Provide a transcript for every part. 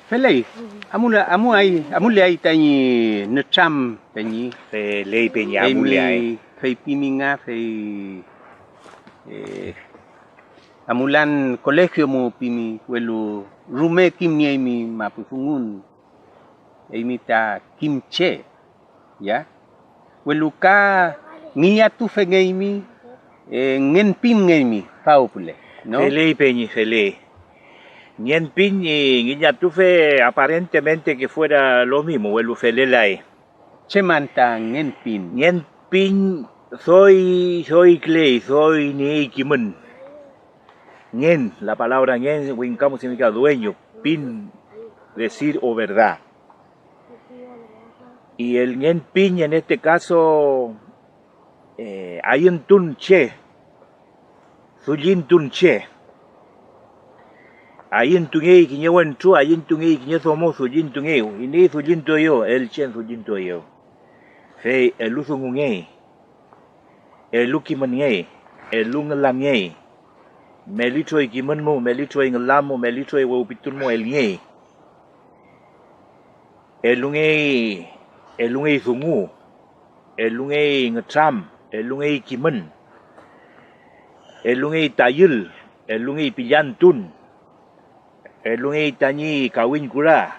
Felei, amule ai tani necham tani. Felei peña amule ai. Fei piminga fei amulan colegio mo pimi welu rume kimni mi mapufungun. Emi ta kimche, ya. Welu ka ngiyatu fengeimi ngen pim ngemi faupule, ¿no? Felei peñi, felei. Nien pin y Guillatufe aparentemente que fuera lo mismo, el ufelelai. Chemanta ngen pin. Nien pin soy clay, soy ni kimun. Nien, la palabra nien, wincamo significa dueño, pin, decir o verdad. Y el nien pin en este caso hay un tunche, sujin tunche. Ahí en Tungei, que yo entro, ahí en Tungei, que yo somos sujin Tungei, y ni sujin yo, el chen sujin yo. Fe, el uso ngei, el lukiman ngei, el lung lang ngei, melitro y kiman mo, melitro y ngamo, melitro y wopitun mo el ngei. El lungei sungu, el lungei ngacham, el lungei kiman, el lungei tayil, el lungei pillantun. El lungi tani kawin kura.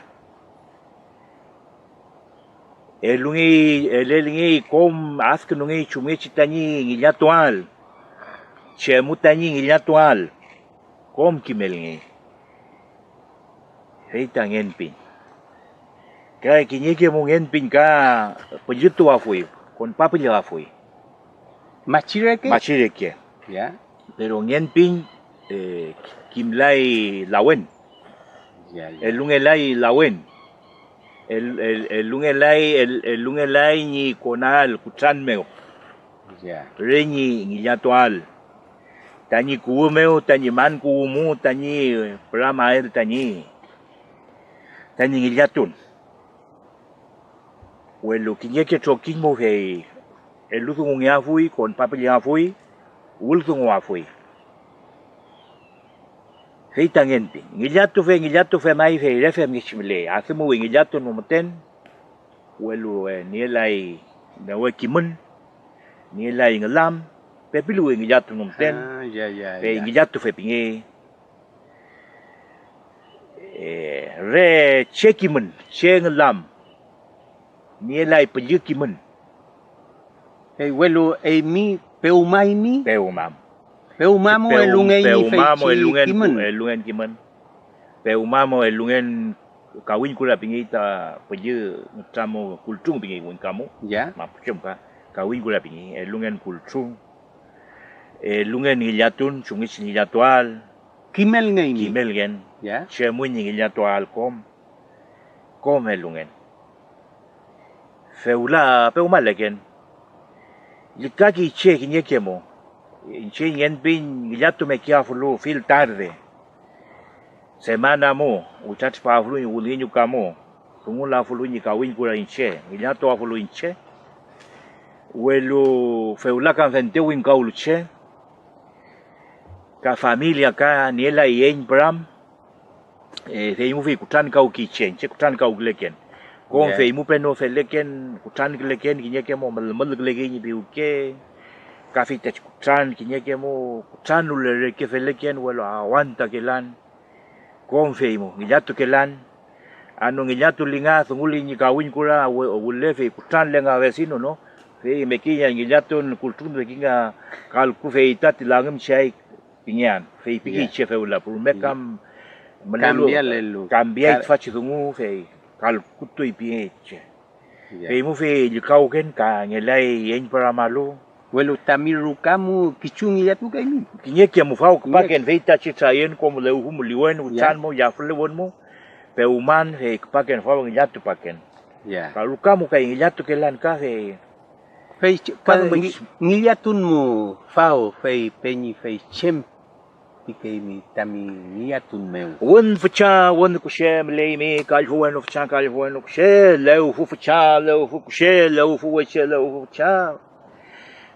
El lungi kom ask lungi chumechi tani ngilatual. Chemu tani ngilatual. Kom kimelngi. Heita ngenpin. Kaya kinyeke mo ngenpin ka penjutu afui. Kon papilya afui. Machireke? Machireke. Ya. Pero ngenpin kimlai lawen. Ya. El lungelai lawen. El lungelai ni konal kutran meo. Ya. Reñi ngillatual. Tani kuumeo, tani man kuumu, tani pramaer tani. Tani ngillatun. Welo kinyeke choking mo fei. El lusung ngafui kon papel ngafui. Ulsung ngafui. Heita ngenti. Ngillatu fe mai fe refe ngishmile. Asimu ngillatu no moten. Welu nielai nawe kimun. Nielai ngalam. Pe pilu ngillatu no moten. Ya. Fe ngillatu fe pinge. Re che kimun. Che ngalam. Nielai penju kimun. Hey, welu mi peumai mi? Peumam. Peumamo elungen ni fei kimen. Elungen kimen. Peumamo elungen kawin kula pingita peje tramo kultung pingi won kamu. Ya. Mapucum ka kawin kula pingi elungen kultung. Elungen ngillatun sungis ngillatual. Kimel ngai mi. Kimel gen. Ya. Chemun ngillatual kom. Kom elungen. Feula peuma legen. Likaki che kinyekemo. Inche pin gillatu me kia fulu fil tarde. Semana mo, uchach pa fulu ulinyu kamo. Tungula fulu ni kawin kura inche, gillatu fulu inche. Welu feula kan fente win kauluche. Ka familia ka niela yen bram. Feimu fi kutan kau kichen, che kutan kau gleken. Kon feimu peno feleken, kutan gleken kinyeke mo mal gleken biuke. Kafi tech kutran kinyeke mo kutran ulere ke feleken welo awanta kelan konfeimo ngillatu kelan ano ngillatu linga sunguli ni kawin kura ulle fe kutran lenga vecino no fe mekinya ngillatu kultun kinga kal ku fe itat langam chai pinyan fe piki che fe ulla por mekam cambia fachi dungu fe kal kutu ipieche fe mu fe likauken ka ngelai yen para malu. Welu tamiru kamu kichungi ya tu kaini. Kinyeke mu fau paken veita chitrayen como le umu liwen utan mo ya fle won mo pe uman he paken fau ngillatu paken. Ya. Kalau kamu kai ngillatu kelan ka he. Fei ngillatun mu fau fei penyi fei chem pikaimi tami ngillatun meu. Won fucha won kushe mlei me kal huan fucha kal huan kushe leu fucha leu kushe leu fucha leu fucha.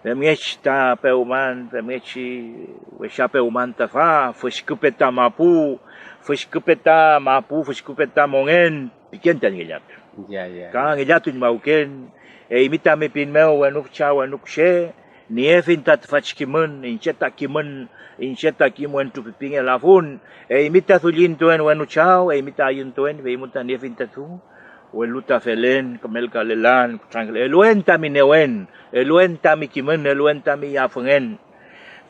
Pemech ta peuman, pemechi, wesha peuman ta fa, fushkupeta mapu, Fishkupeta mapu fishkupeta mongen piken tan ngilat. Ya ya. Ka ngilat tun mauken imita me pin meu wanuk cha wanuk she niefin tat fachkimun incheta kimun incheta kimwen tu pipinge lafun imita thulin tuen wanu chao imita yun tuen ve imuta niefin tatu weluta felen kamel kalelan trangle eluen taminewen eluen tamikimun eluen tami yafungen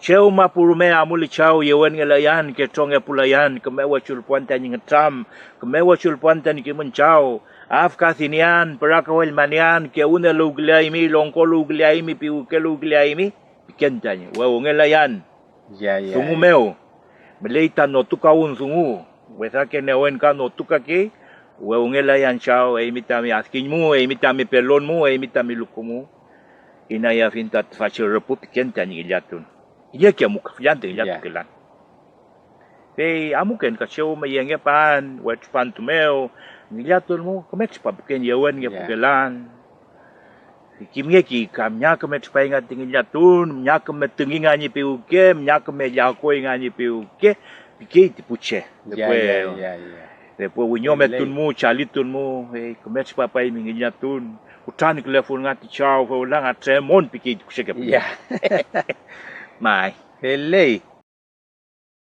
Cheu mapurume amuli chau yewen ngelayan ke tonge pulayan kemewa chulpuan tani ngetam kemewa chulpuan tani kimun chau af kathinian perakawel manian ke une lugliaimi longko lugliaimi piu ke lugliaimi piken tani wa ngelayan Ya ya. sungu meu meleita no tukaun sungu wesa ke newen ka no tukake wa ngelayan chau e mitami askinmu e mitami pelonmu e mitami lukumu inaya fintat fachir repu piken tani ilatun Iya kia muka fiante ya tukelan. Pe amuken ka show ma yenge pan, wet pan tumeo, ngilatul mo kamek pa buken yawan nge pukelan. Kimye ki kamnya kamek pa inga tingillatun, nya kamek tinginga ni piuke, nya kamek yako inga ni piuke, pike tipuche. Ya. Depois unyo metun mo, chalitun mo, kamek pa pa ingillatun. Utan telefon ngati chao, fa ulang atre mon pike tipuche ke. Ya. Mai. Helei.